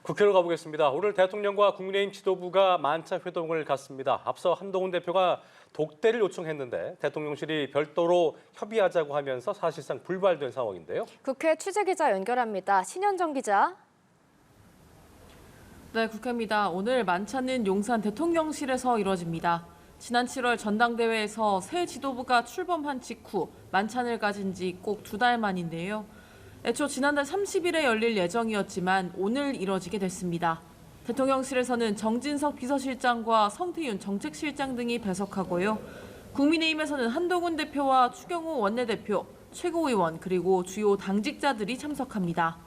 국회로 가보겠습니다. 오늘 대통령과 국민의힘 지도부가 만차 회동을 갖습니다. 앞서 한동훈 대표가 독대를 요청했는데 대통령실이 별도로 협의하자고 하면서 사실상 불발된 상황인데요. 국회 취재기자 연결합니다. 신현정 기자. 네, 국회입니다. 오늘 만찬은 용산 대통령실에서 이뤄집니다. 지난 7월 전당대회에서 새 지도부가 출범한 직후 만찬을 가진 지 꼭 2달 만인데요. 애초 지난달 30일에 열릴 예정이었지만 오늘 이뤄지게 됐습니다. 대통령실에서는 정진석 비서실장과 성태윤 정책실장 등이 배석하고요. 국민의힘에서는 한동훈 대표와 추경호 원내대표, 최고위원 그리고 주요 당직자들이 참석합니다.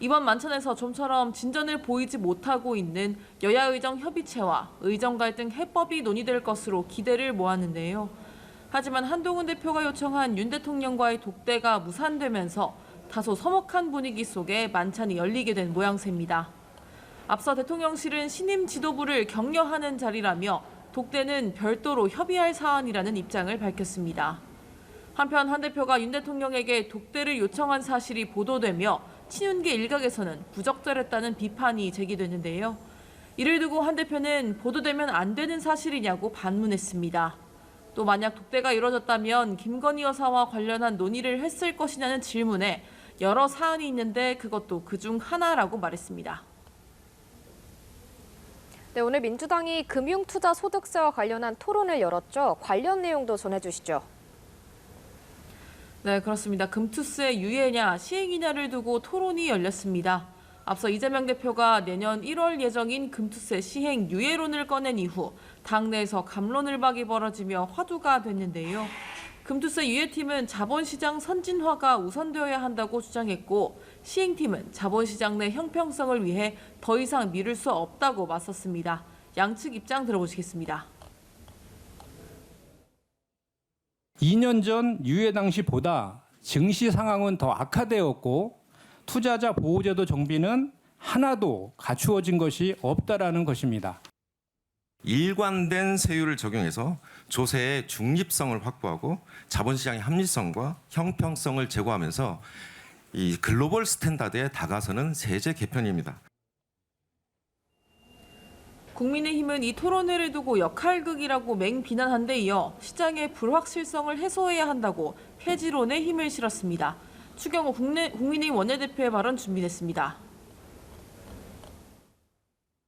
이번 만찬에서 좀처럼 진전을 보이지 못하고 있는 여야 의정 협의체와 의정 갈등 해법이 논의될 것으로 기대를 모았는데요. 하지만 한동훈 대표가 요청한 윤 대통령과의 독대가 무산되면서 다소 서먹한 분위기 속에 만찬이 열리게 된 모양새입니다. 앞서 대통령실은 신임 지도부를 격려하는 자리라며 독대는 별도로 협의할 사안이라는 입장을 밝혔습니다. 한편 한 대표가 윤 대통령에게 독대를 요청한 사실이 보도되며 친윤계 일각에서는 부적절했다는 비판이 제기됐는데요. 이를 두고 한 대표는 보도되면 안 되는 사실이냐고 반문했습니다. 또 만약 독대가 이뤄졌다면 김건희 여사와 관련한 논의를 했을 것이냐는 질문에 여러 사안이 있는데 그것도 그중 하나라고 말했습니다. 네, 오늘 민주당이 금융투자소득세와 관련한 토론을 열었죠. 관련 내용도 전해주시죠. 네, 그렇습니다. 금투세 유예냐 시행이냐를 두고 토론이 열렸습니다. 앞서 이재명 대표가 내년 1월 예정인 금투세 시행 유예론을 꺼낸 이후 당내에서 갑론을박이 벌어지며 화두가 됐는데요. 금투세 유예팀은 자본시장 선진화가 우선되어야 한다고 주장했고 시행팀은 자본시장 내 형평성을 위해 더 이상 미룰 수 없다고 맞섰습니다. 양측 입장 들어보시겠습니다. 2년 전 유예 당시보다 증시 상황은 더 악화되었고 투자자 보호제도 정비는 하나도 갖추어진 것이 없다라는 것입니다. 일관된 세율을 적용해서 조세의 중립성을 확보하고 자본시장의 합리성과 형평성을 제고하면서 이 글로벌 스탠다드에 다가서는 세제 개편입니다. 국민의힘은 이 토론회를 두고 역할극이라고 맹비난한 데 이어 시장의 불확실성을 해소해야 한다고 폐지론에 힘을 실었습니다. 추경호 국민의힘 원내대표의 발언 준비됐습니다.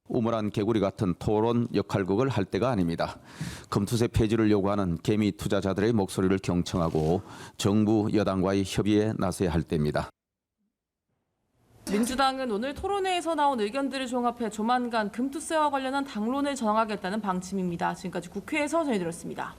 우물안 개구리 같은 토론 역할극을 할 때가 아닙니다. 금투세 폐지를 요구하는 개미 투자자들의 목소리를 경청하고 정부 여당과의 협의에 나서야 할 때입니다. 민주당은 오늘 토론회에서 나온 의견들을 종합해 조만간 금투세와 관련한 당론을 정하겠다는 방침입니다. 지금까지 국회에서 전해드렸습니다.